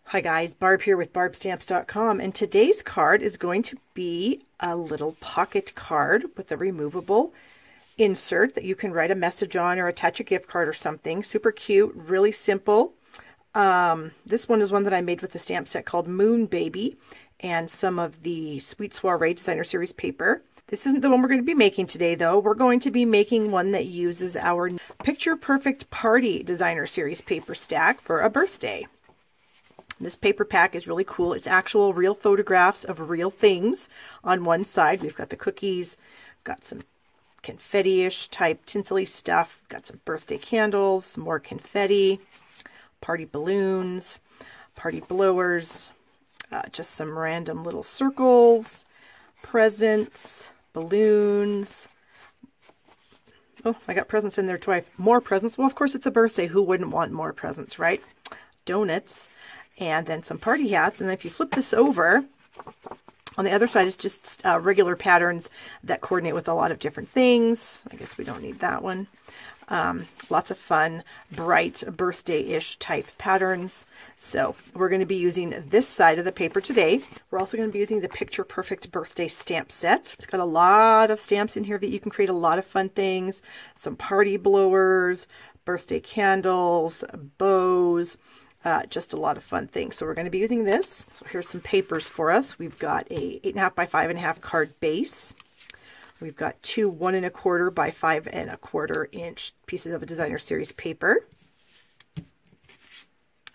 Hi guys, Barb here with barbstamps.com, and today's card is going to be a little pocket card with a removable insert that you can write a message on or attach a gift card or something. Super cute, really simple. This one is one that I made with the stamp set called Moon Baby and some of the Sweet Soiree Designer Series paper. This isn't the one we're going to be making today though. We're going to be making one that uses our Picture Perfect Party Designer Series paper stack for a birthday. This paper pack is really cool. It's actual real photographs of real things on one side. We've got the cookies, got some confetti-ish type tinsely stuff, got some birthday candles, some more confetti, party balloons, party blowers, just some random little circles, presents, balloons. Oh, I got presents in there twice. More presents. Well, of course, it's a birthday. Who wouldn't want more presents, right? Donuts. And then some party hats. And then if you flip this over, on the other side is just regular patterns that coordinate with a lot of different things. I guess we don't need that one. Lots of fun, bright, birthday-ish type patterns. So we're going to be using this side of the paper today. We're also going to be using the Picture Perfect Birthday Stamp Set. It's got a lot of stamps in here that you can create a lot of fun things. Some party blowers, birthday candles, bows, just a lot of fun things. So we're going to be using this. So here's some papers for us. We've got a 8.5 by 5.5 card base. We've got two 1 1/4 by 5 1/4 inch pieces of a Designer Series paper.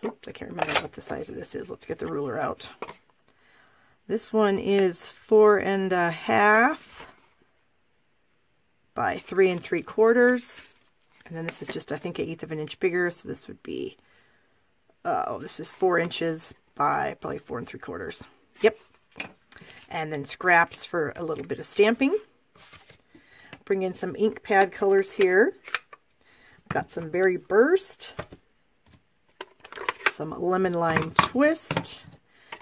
Oops, I can't remember what the size of this is. Let's get the ruler out. This one is 4.5 by 3 3/4. And then this is just, I think, 1/8 of an inch bigger. So this would be this is 4 inches by probably 4 3/4. Yep. And then scraps for a little bit of stamping. Bring in some ink pad colors here. Got some Berry Burst, some Lemon Lime Twist,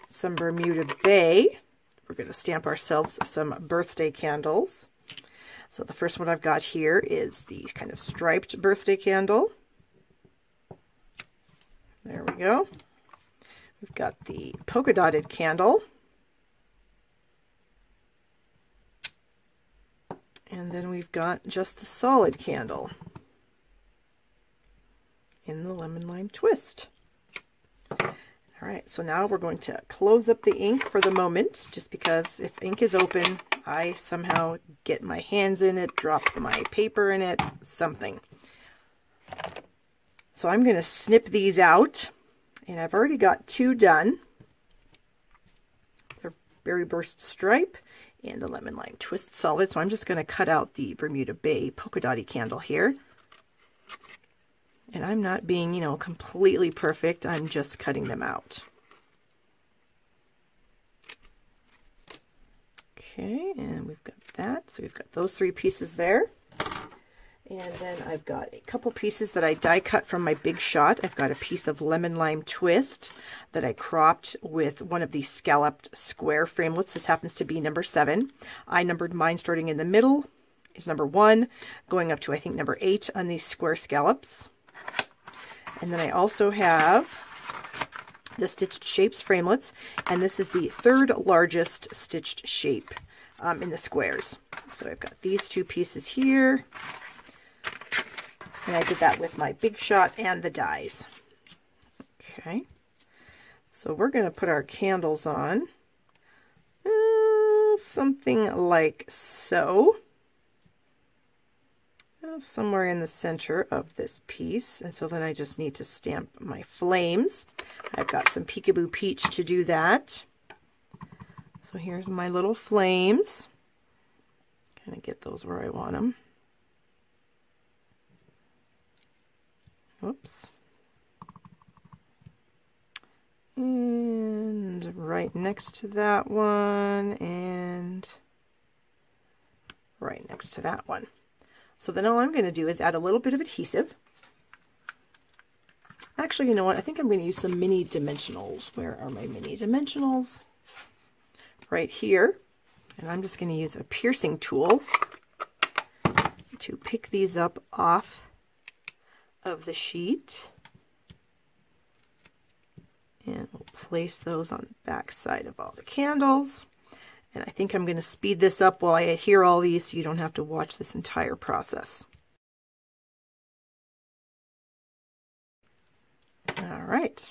some Bermuda Bay. We're going to stamp ourselves some birthday candles. So the first one I've got here is the kind of striped birthday candle. There we go. We've got the polka dotted candle. And then we've got just the solid candle in the Lemon Lime Twist. All right, so now we're going to close up the ink for the moment, just because if ink is open, I somehow get my hands in it, drop my paper in it, something. So I'm going to snip these out, and I've already got two done. The Berry Burst Stripe and the Lemon Lime Twist Solid. So I'm just going to cut out the Bermuda Bay polka dotty candle here. And I'm not being, you know, completely perfect. I'm just cutting them out. Okay, and we've got that. So we've got those three pieces there. And then I've got a couple pieces that I die cut from my Big Shot. I've got a piece of Lemon Lime Twist that I cropped with one of these scalloped square framelits. This happens to be number 7. I numbered mine starting in the middle is number 1, going up to I think number 8 on these square scallops. And then I also have the Stitched Shapes framelits, and this is the 3rd largest stitched shape in the squares. So I've got these two pieces here. And I did that with my Big Shot and the dies. Okay, so we're going to put our candles on something like so. Somewhere in the center of this piece. And so then I just need to stamp my flames. I've got some Peekaboo Peach to do that. So here's my little flames. Kind of get those where I want them. Whoops. And right next to that one, and right next to that one. So then all I'm going to do is add a little bit of adhesive. Actually, you know what? I think I'm going to use some mini dimensionals. Where are my mini dimensionals? Right here. And I'm just going to use a piercing tool to pick these up off of the sheet And we'll place those on the back side of all the candles. And I think I'm going to speed this up while I adhere all these so you don't have to watch this entire process. All right.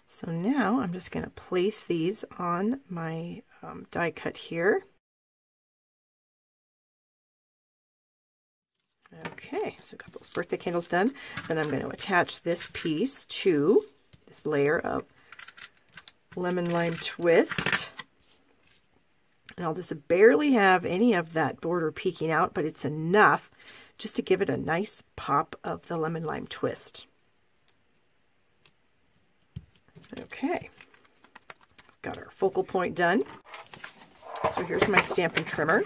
So now I'm just going to place these on my die cut here. Okay, so I've got those birthday candles done. Then I'm going to attach this piece to this layer of lemon lime twist. And I'll just barely have any of that border peeking out, but it's enough just to give it a nice pop of the lemon lime twist. Okay, got our focal point done. So here's my Stampin' Trimmer.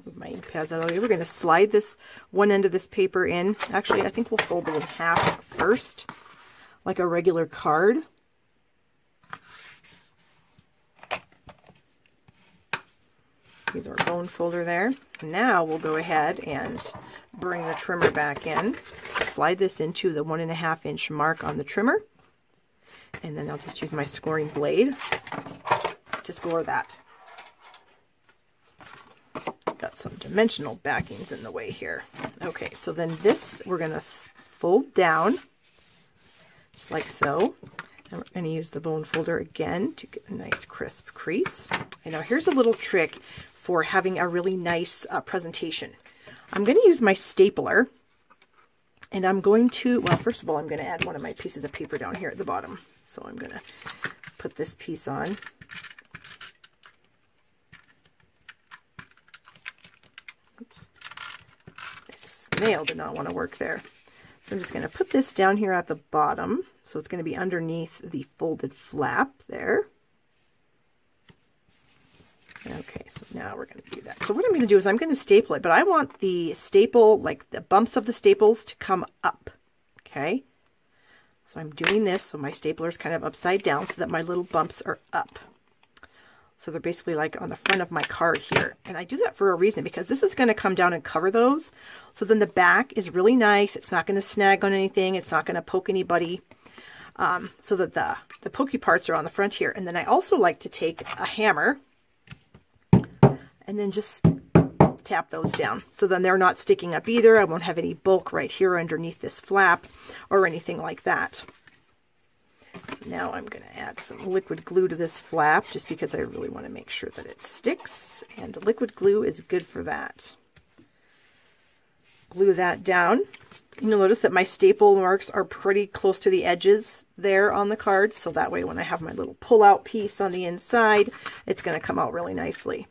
Move my ink pads out of the way. We're going to slide this one end of this paper in. Actually, I think we'll fold it in half first, like a regular card. Use our bone folder there. Now we'll go ahead and bring the trimmer back in. Slide this into the 1.5 inch mark on the trimmer. And then I'll just use my scoring blade to score that. Got some dimensional backings in the way here. Okay, so then this we're going to fold down, just like so. And we're going to use the bone folder again to get a nice crisp crease. And now here's a little trick for having a really nice presentation. I'm going to use my stapler, and I'm going to, well, first of all, I'm going to add one of my pieces of paper down here at the bottom. So I'm going to put this piece on. Oops. This nail did not want to work there. So I'm just going to put this down here at the bottom. So it's going to be underneath the folded flap there. Okay, so now we're going to do that. So what I'm going to do is I'm going to staple it, but I want the staple, like the bumps of the staples, to come up. Okay. So I'm doing this, so my stapler is kind of upside down so that my little bumps are up. So they're basically like on the front of my card here. And I do that for a reason, because this is going to come down and cover those. So then the back is really nice. It's not going to snag on anything. It's not going to poke anybody. So that the pokey parts are on the front here. And then I also like to take a hammer and then just tap those down. So then they're not sticking up either. I won't have any bulk right here underneath this flap or anything like that. Now I'm going to add some liquid glue to this flap just because I really want to make sure that it sticks, and liquid glue is good for that. Glue that down. You'll notice that my staple marks are pretty close to the edges there on the card, so that way when I have my little pull-out piece on the inside, it's going to come out really nicely.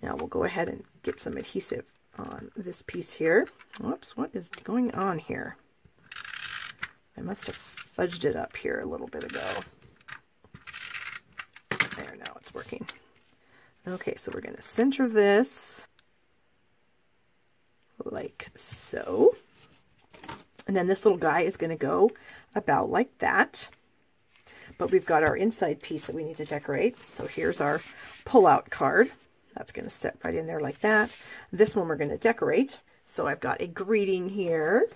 Now we'll go ahead and get some adhesive on this piece here. Whoops, what is going on here? I must have fudged it up here a little bit ago. There, now it's working. Okay, so we're going to center this like so. And then this little guy is going to go about like that. But we've got our inside piece that we need to decorate. So here's our pull-out card. That's going to sit right in there like that. This one we're going to decorate. So I've got a greeting here.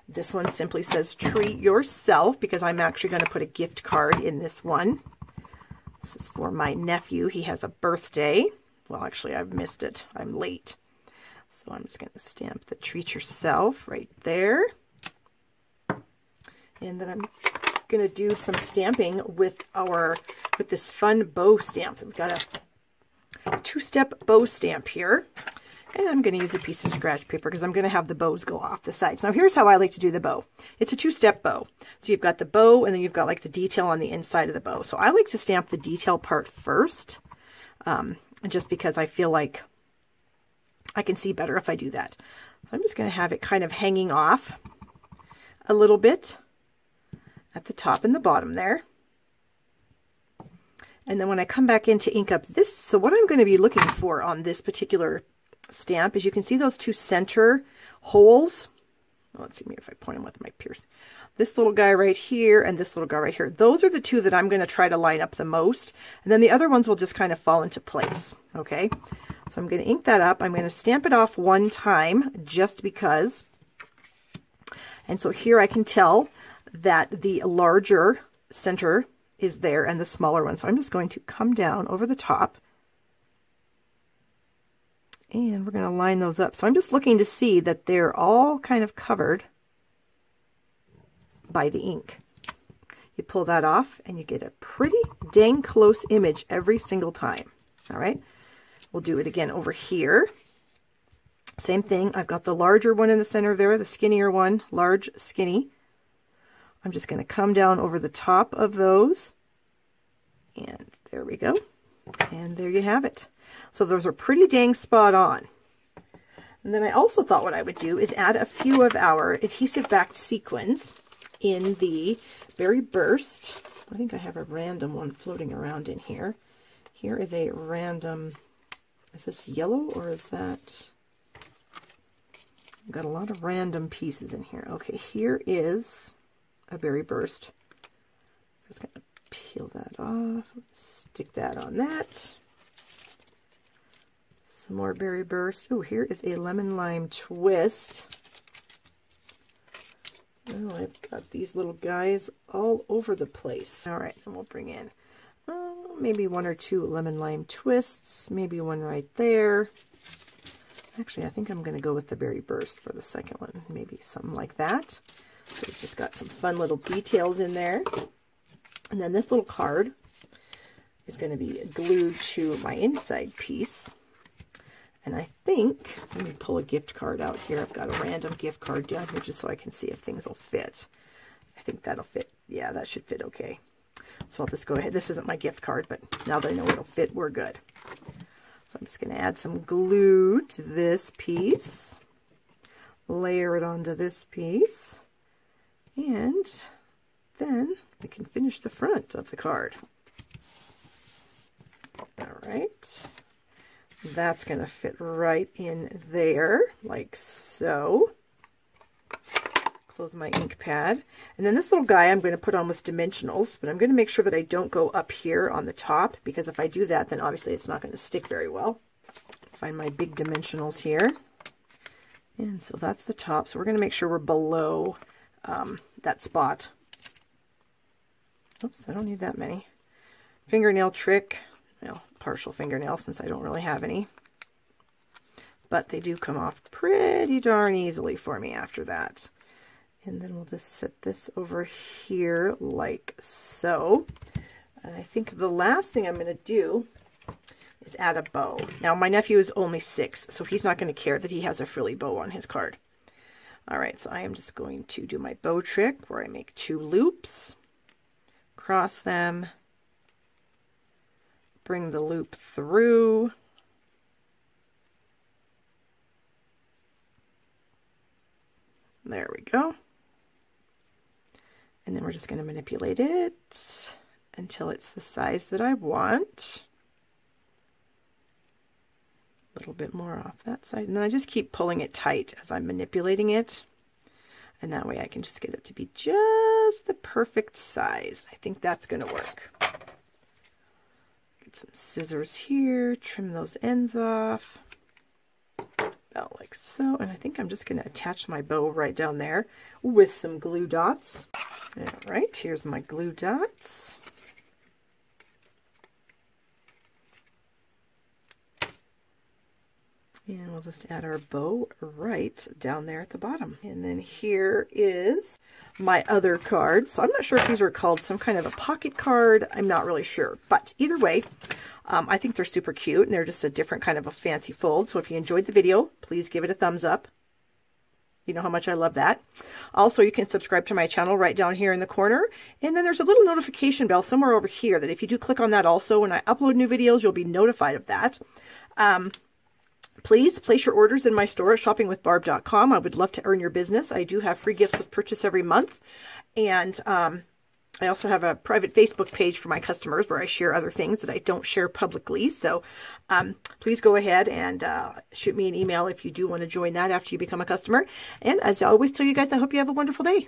This one simply says treat yourself, because I'm actually going to put a gift card in this one. This is for my nephew. He has a birthday. Well, actually, I've missed it. I'm late. So I'm just going to stamp the treat yourself right there. And then I'm going to do some stamping with this fun bow stamp. We've got a two-step bow stamp here. And I'm going to use a piece of scratch paper because I'm going to have the bows go off the sides. Now here's how I like to do the bow. It's a two-step bow. So you've got the bow and then you've got like the detail on the inside of the bow. So I like to stamp the detail part first, just because I feel like I can see better if I do that. So I'm just going to have it kind of hanging off a little bit at the top and the bottom there. And then when I come back in to ink up this, so what I'm going to be looking for on this particular stamp is, you can see those two center holes. Well, let's see if I point them with my pierce. This little guy right here and this little guy right here. Those are the two that I'm going to try to line up the most. And then the other ones will just kind of fall into place. Okay, so I'm going to ink that up. I'm going to stamp it off one time just because. And so here I can tell that the larger center is there and the smaller one. So I'm just going to come down over the top and we're going to line those up. So I'm just looking to see that they're all kind of covered by the ink. You pull that off and you get a pretty dang close image every single time. All right, we'll do it again over here. Same thing, I've got the larger one in the center there, the skinnier one, large, skinny. I'm just going to come down over the top of those. And there we go. And there you have it. So those are pretty dang spot on. And then I also thought what I would do is add a few of our adhesive-backed sequins in the Berry Burst. I think I have a random one floating around in here. Here is a random, is this yellow or is that, I've got a lot of random pieces in here. Okay, here is a Berry Burst. I'm just going to peel that off, stick that on that. Some more Berry Burst. Oh, here is a Lemon Lime Twist. Oh, I've got these little guys all over the place. All right, and we'll bring in maybe one or two Lemon Lime Twists, maybe one right there. Actually, I think I'm going to go with the Berry Burst for the second one, maybe something like that. So we've just got some fun little details in there. And then this little card is going to be glued to my inside piece. And I think, let me pull a gift card out here. I've got a random gift card down here just so I can see if things will fit. I think that'll fit. Yeah, that should fit okay. So I'll just go ahead. This isn't my gift card, but now that I know it'll fit, we're good. So I'm just going to add some glue to this piece. Layer it onto this piece. And then we can finish the front of the card. All right. That's going to fit right in there, like so. Close my ink pad. And then this little guy I'm going to put on with dimensionals, but I'm going to make sure that I don't go up here on the top, because if I do that, then obviously it's not going to stick very well. Find my big dimensionals here. And so that's the top. So we're going to make sure we're below that spot. Oops, I don't need that many. Fingernail trick. Well, partial fingernail since I don't really have any. But they do come off pretty darn easily for me after that. And then we'll just set this over here like so. And I think the last thing I'm going to do is add a bow. Now my nephew is only 6, so he's not going to care that he has a frilly bow on his card. Alright, so I am just going to do my bow trick where I make 2 loops, cross them, bring the loop through, there we go, and then we're just going to manipulate it until it's the size that I want. A little bit more off that side, and then I just keep pulling it tight as I'm manipulating it, and that way I can just get it to be just the perfect size. I think that's going to work. Get some scissors here, trim those ends off, about like so, and I think I'm just going to attach my bow right down there with some glue dots. All right, here's my glue dots. And we'll just add our bow right down there at the bottom. And then here is my other card. So I'm not sure if these are called some kind of a pocket card. I'm not really sure. But either way, I think they're super cute. And they're just a different kind of a fancy fold. So if you enjoyed the video, please give it a thumbs up. You know how much I love that. Also, you can subscribe to my channel right down here in the corner. And then there's a little notification bell somewhere over here that if you do click on that also, when I upload new videos, you'll be notified of that. Please place your orders in my store at shoppingwithbarb.com. I would love to earn your business. I do have free gifts with purchase every month. And I also have a private Facebook page for my customers where I share other things that I don't share publicly. So please go ahead and shoot me an email if you do want to join that after you become a customer. And as I always tell you guys, I hope you have a wonderful day.